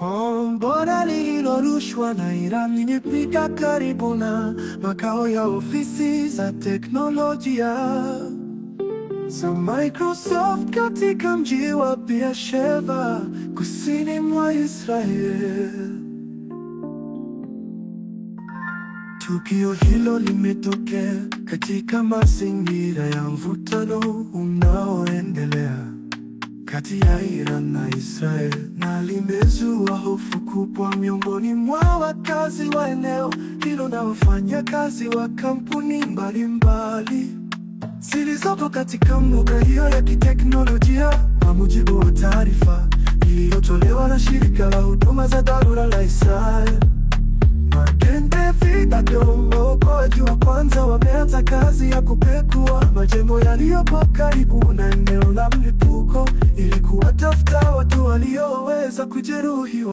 Kombora lililorushwa na Iran lilipiga karibu na makao ya ofisi za teknolojia za Microsoft katika mji wa Beersheba, kusini mwa Israel. Tukio hilo limetokea katika mazingira ya mvutano unaoendelea kati ya Iran na Israel, na limezua hofu kubwa miongoni mwa wakazi wa eneo hilo na wafanyakazi wa kampuni mbalimbali zilizopo katika mbuga hiyo ya kiteknolojia. Kwa mujibu wa taarifa iliyotolewa na shirika la huduma za dharura la Israel, Magen David Adom, waokoaji wa kwanza wameanza kazi ya kupekua majengo yaliyopo karibu na eneo la mlipuko ili kuwatafuta watu walioweza kujeruhiwa.